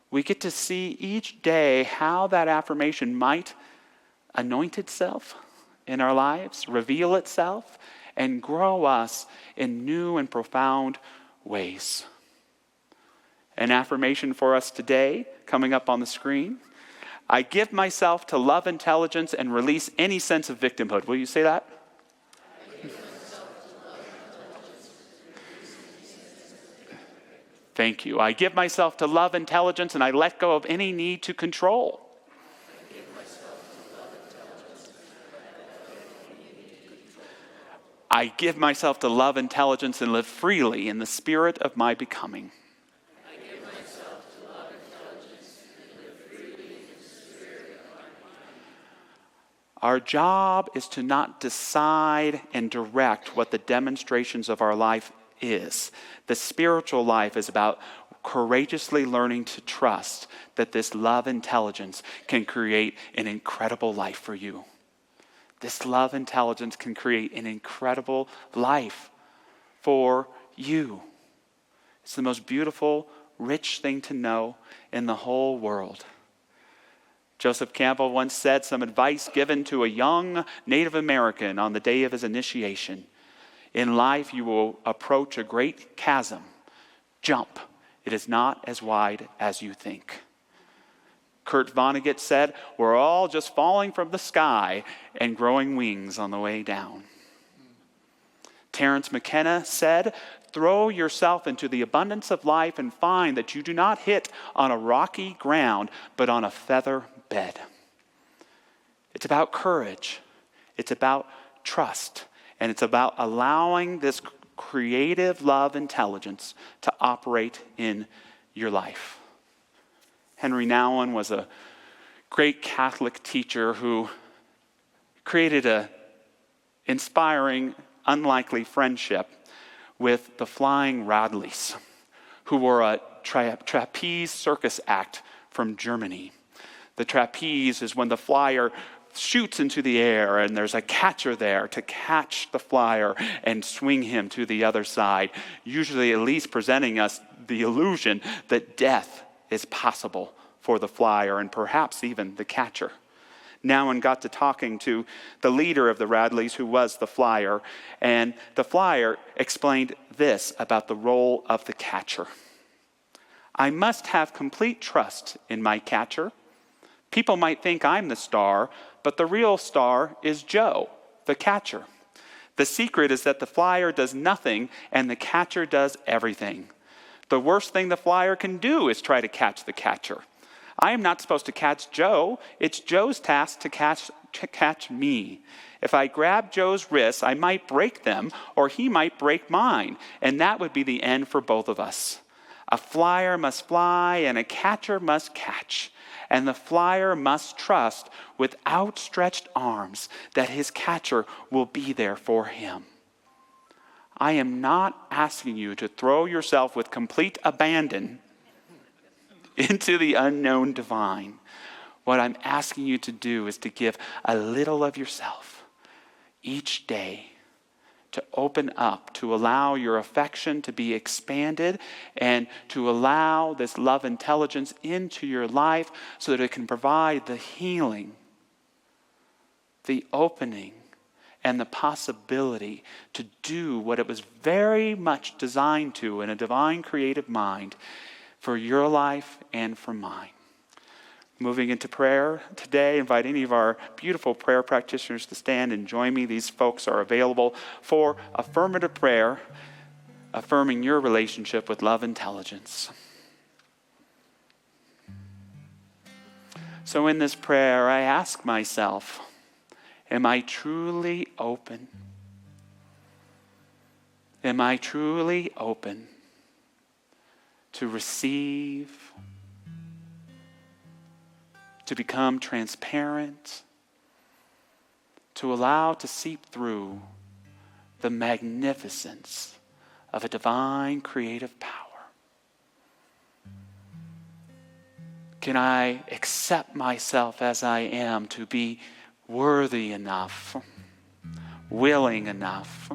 We get to see each day how that affirmation might anoint itself in our lives, reveal itself, and grow us in new and profound ways. An affirmation for us today, coming up on the screen. I give myself to love intelligence and release any sense of victimhood. Will you say that? Thank you. I give myself to love intelligence and I let go of any need to control. I I give myself to love intelligence and live freely in the spirit of my becoming. I give myself to love intelligence and live freely in the spirit of my becoming. Our job is to not decide and direct what the demonstrations of our life is. The spiritual life is about courageously learning to trust that this love intelligence can create an incredible life for you. This love intelligence can create an incredible life for you. It's the most beautiful, rich thing to know in the whole world. Joseph Campbell once said some advice given to a young Native American on the day of his initiation. In life, you will approach a great chasm. Jump. It is not as wide as you think. Kurt Vonnegut said, we're all just falling from the sky and growing wings on the way down. Terence McKenna said, throw yourself into the abundance of life and find that you do not hit on a rocky ground, but on a feather bed. It's about courage. It's about trust. And it's about allowing this creative love intelligence to operate in your life. Henry Nouwen was a great Catholic teacher who created an inspiring, unlikely friendship with the Flying Radleys, who were a trapeze circus act from Germany. The trapeze is when the flyer shoots into the air and there's a catcher there to catch the flyer and swing him to the other side, usually at least presenting us the illusion that death is possible for the flyer and perhaps even the catcher. Nouwen got to talking to the leader of the Radleys, who was the flyer, and the flyer explained this about the role of the catcher. I must have complete trust in my catcher. People might think I'm the star, but the real star is Joe, the catcher. The secret is that the flyer does nothing and the catcher does everything. The worst thing the flyer can do is try to catch the catcher. I am not supposed to catch Joe. It's Joe's task to catch me. If I grab Joe's wrists, I might break them, or he might break mine, and that would be the end for both of us. A flyer must fly and a catcher must catch. And the flyer must trust with outstretched arms that his catcher will be there for him. I am not asking you to throw yourself with complete abandon into the unknown divine. What I'm asking you to do is to give a little of yourself each day, to open up, to allow your affection to be expanded, and to allow this love intelligence into your life so that it can provide the healing, the opening, and the possibility to do what it was very much designed to in a divine creative mind for your life and for mine. Moving into prayer today, invite any of our beautiful prayer practitioners to stand and join me. These folks are available for affirmative prayer, affirming your relationship with love intelligence. So in this prayer, I ask myself, am I truly open? Am I truly open to receive, to become transparent, to allow to seep through the magnificence of a divine creative power? Can I accept myself as I am to be worthy enough, willing enough,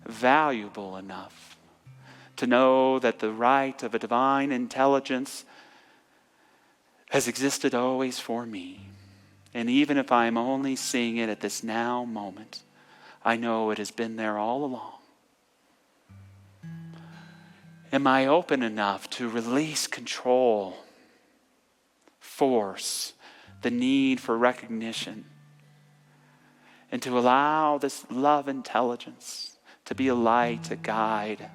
valuable enough to know that the right of a divine intelligence has existed always for me? And even if I'm only seeing it at this now moment, I know it has been there all along. Am I open enough to release control, force, the need for recognition, and to allow this love intelligence to be a light, a guide,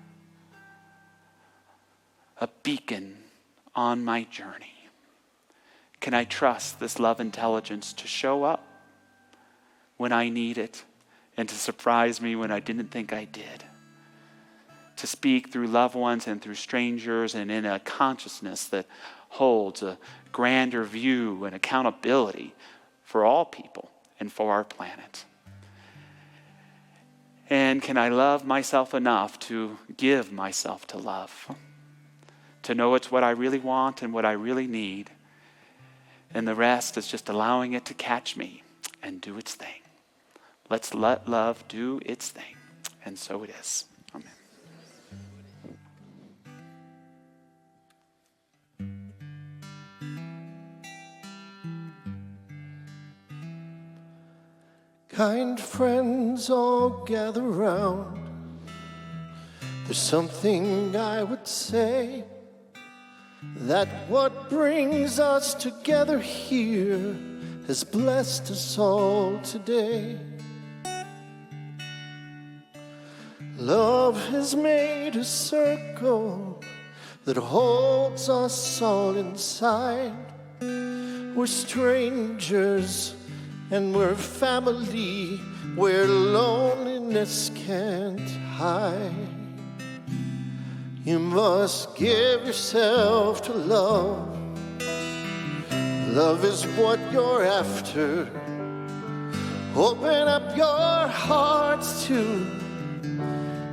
a beacon on my journey? Can I trust this love intelligence to show up when I need it and to surprise me when I didn't think I did. To speak through loved ones and through strangers and in a consciousness that holds a grander view and accountability for all people and for our planet. And can I love myself enough to give myself to love? To know it's what I really want and what I really need. And the rest is just allowing it to catch me and do its thing. Let's let love do its thing. And so it is. Amen. Kind friends all gather round. There's something I would say, that what brings us together here has blessed us all today. Love has made a circle that holds us all inside. We're strangers and we're family where loneliness can't hide. You must give yourself to love. Love is what you're after. Open up your hearts to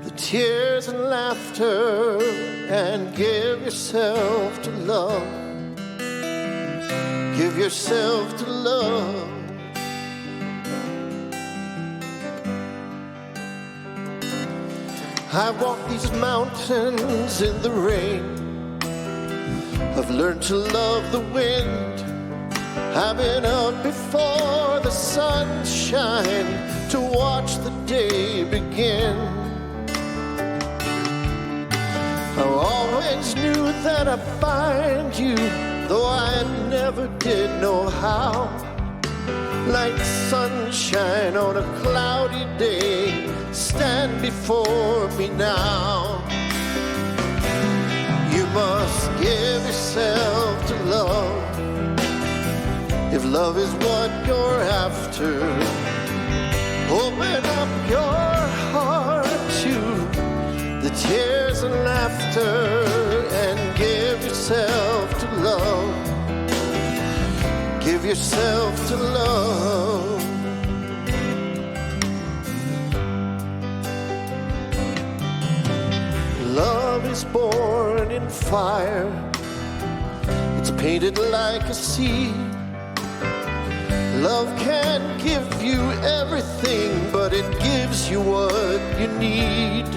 the tears and laughter and give yourself to love. Give yourself to love. I walk these mountains in the rain. I've learned to love the wind. I've been up before the sunshine to watch the day begin. I always knew that I'd find you, though I never did know how. Like sunshine on a cloudy day, stand before me now. You must give yourself to love. If love is what you're after, open up your heart to the tears and laughter and give yourself to love. Give yourself to love. Love is born in fire. It's painted like a seed. Love can give you everything, but it gives you what you need.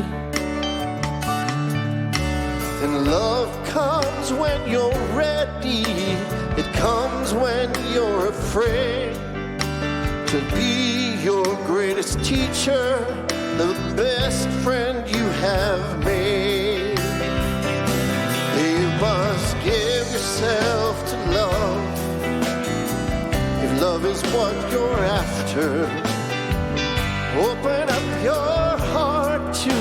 And love comes when you're ready. It comes when you're afraid to be your greatest teacher, the best friend you have made. You must give yourself to love. If love is what you're after, open up your heart to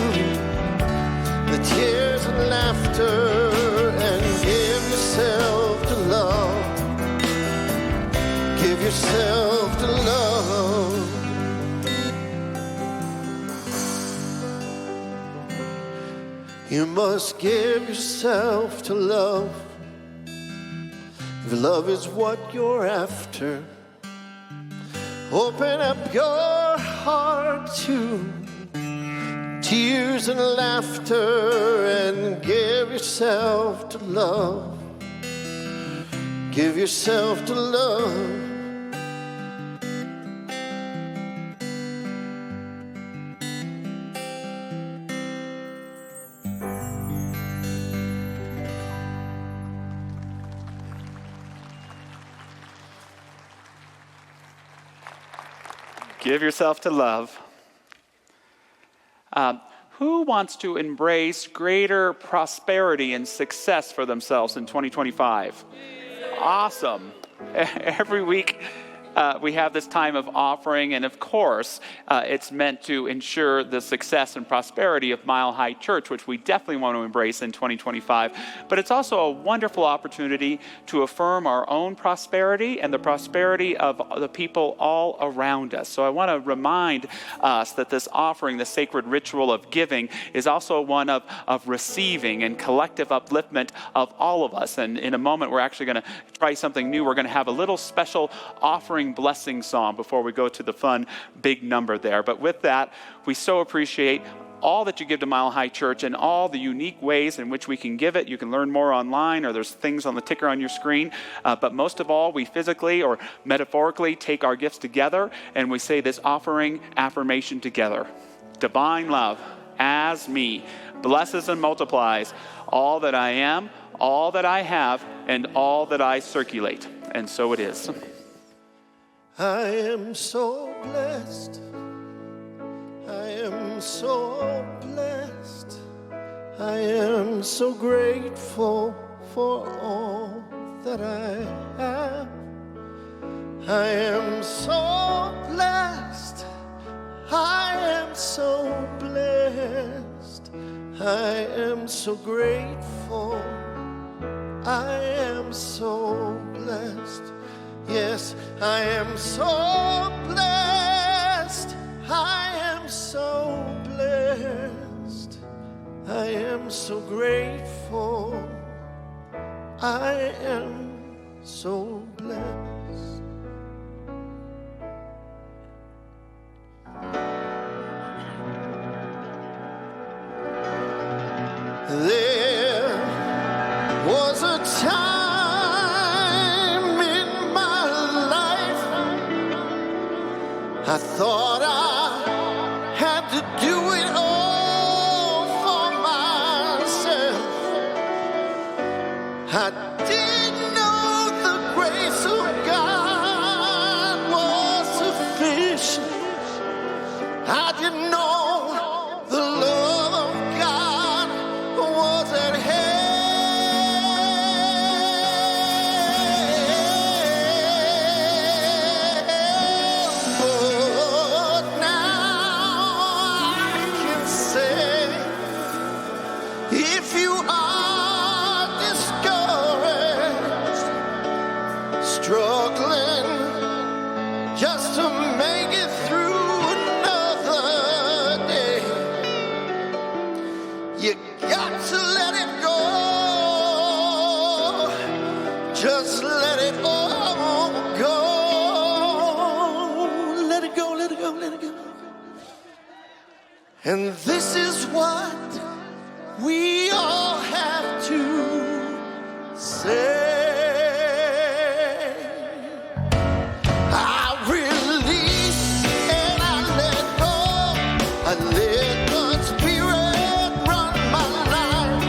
the tears and laughter and give yourself to love. Give yourself to love. You must give yourself to love. If love is what you're after, open up your heart to tears and laughter and give yourself to love. Give yourself to love. Give yourself to love. Who wants to embrace greater prosperity and success for themselves in 2025? Awesome. Every week we have this time of offering, and of course, it's meant to ensure the success and prosperity of Mile High Church, which we definitely want to embrace in 2025. But it's also a wonderful opportunity to affirm our own prosperity and the prosperity of the people all around us. So I want to remind us that this offering, the sacred ritual of giving, is also one of receiving and collective upliftment of all of us. And in a moment, we're actually going to try something new. We're going to have a little special offering blessing song before we go to the fun big number there. But with that, we so appreciate all that you give to Mile High Church and all the unique ways in which we can give it. You can learn more online, or there's things on the ticker on your screen. But most of all, we physically or metaphorically take our gifts together and we say this offering affirmation together. Divine love, as me, blesses and multiplies all that I am, all that I have, and all that I circulate. And so it is. I am so blessed. I am so blessed. I am so grateful for all that I have. I am so blessed. I am so blessed. I am so grateful. I am so blessed. Yes, I am so blessed. I am so blessed. I am so grateful. I am so blessed. There was a time in my life I thought I had to do it all for myself. I didn't know the grace of God was sufficient. I didn't know the love of God was at hand. But now I can say, if you are discouraged, struggling just to make it through another day, you got to let it go. Just let it all go. Let it go, let it go, let it go. And this is what we all have to say. I release and I let go. I let God's Spirit run my life,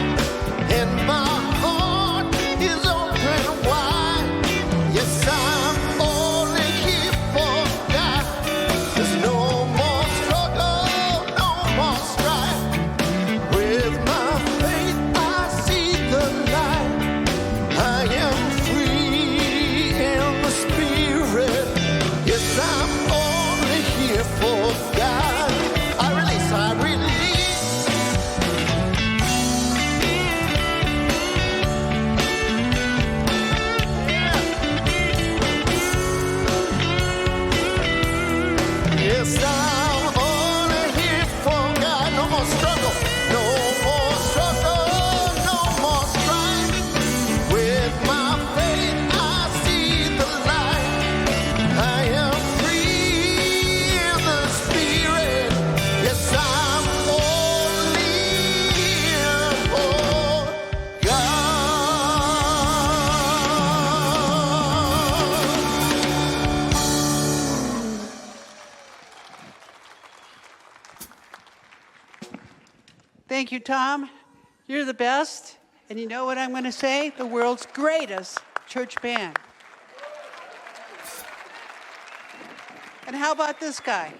and my heart is open wide. Yes, I'm only here for God. There's no more struggle, no more strife. With my faith, I see the light. I am free in the Spirit. Yes, I'm only here for God. I release, I release. Yes, I'm only here for God. No more struggle, no more struggle, no more strife. With my faith, I see the light. I am free in the Spirit. Yes, I'm only here for God. Thank you, Tom. You're the best. And you know what I'm going to say? The world's greatest church band. And how about this guy?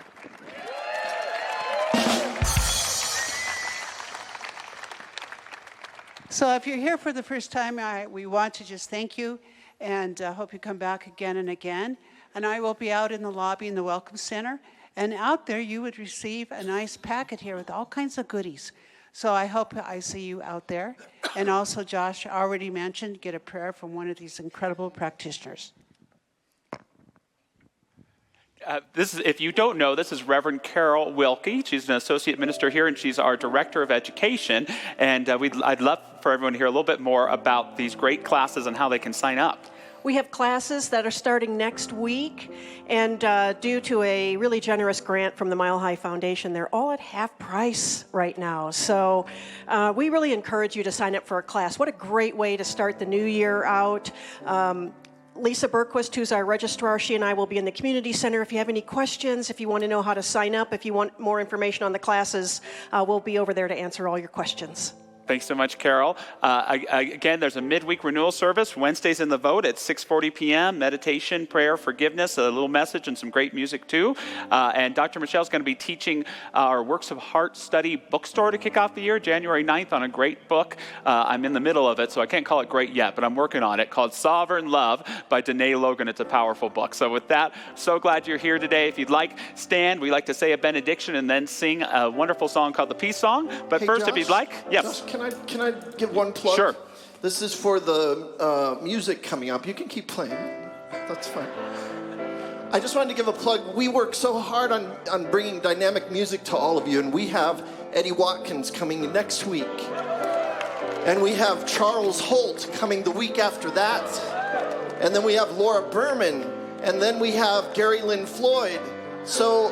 So if you're here for the first time, we want to just thank you and hope you come back again and again. and I will be out in the lobby in the Welcome Center. And out there, you would receive a nice packet here with all kinds of goodies. So I hope I see you out there. And also, Josh already mentioned, get a prayer from one of these incredible practitioners. If you don't know, this is Reverend Carol Wilkie. She's an associate minister here, and she's our director of education. And I'd love for everyone to hear a little bit more about these great classes and how they can sign up. We have classes that are starting next week, and due to a really generous grant from the Mile High Foundation, they're all at half price right now. So we really encourage you to sign up for a class. What a great way to start the new year out. Lisa Berquist, who's our registrar, she and I will be in the community center. If you have any questions, if you want to know how to sign up, if you want more information on the classes, we'll be over there to answer all your questions. Thanks so much, Carol. Again, there's a midweek renewal service, Wednesdays in the Vote at 6:40 p.m., meditation, prayer, forgiveness, a little message, and some great music too. And Dr. Michelle's going to be teaching our Works of Heart Study bookstore to kick off the year, January 9th, on a great book. I'm in the middle of it, so I can't call it great yet, but I'm working on it, called Sovereign Love by Danae Logan. It's a powerful book. So with that, so glad you're here today. If you'd like, stand. We like to say a benediction and then sing a wonderful song called the Peace Song. But Hey, first, Josh, if you'd like, yes. Josh, can I give one plug? Sure. This is for the music coming up. You can keep playing. That's fine. I just wanted to give a plug. We work so hard on bringing dynamic music to all of you, and we have Eddie Watkins coming next week. And we have Charles Holt coming the week after that. And then we have Laura Berman. And then we have Gary Lynn Floyd. So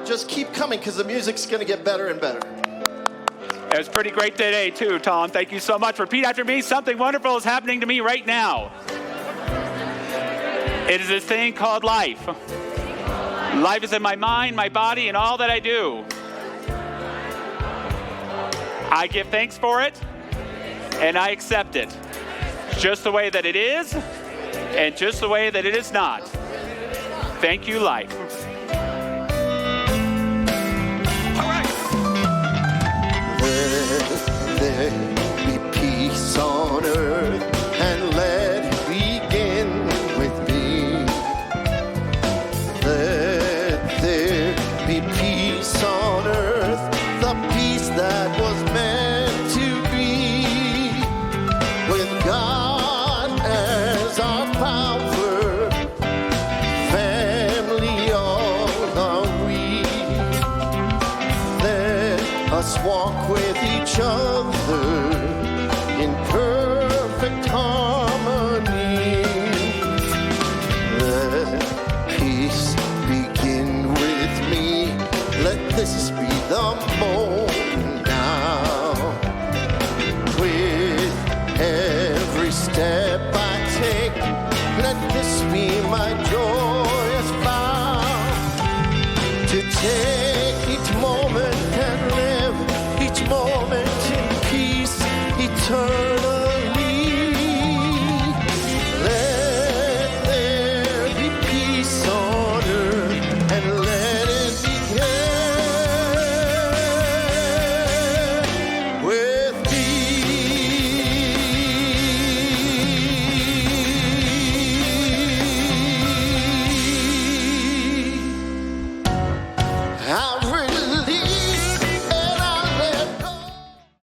just keep coming, because the music's going to get better and better. It was pretty great today, too, Tom. Thank you so much. Repeat after me. Something wonderful is happening to me right now. It is a thing called life. Life is in my mind, my body, and all that I do. I give thanks for it, and I accept it. Just the way that it is, and just the way that it is not. Thank you, life. Let there be peace on earth, and let it begin with me. Let there be peace on earth, the peace that was meant to be. With God as our power, family all are we. Let us walk with each other in perfect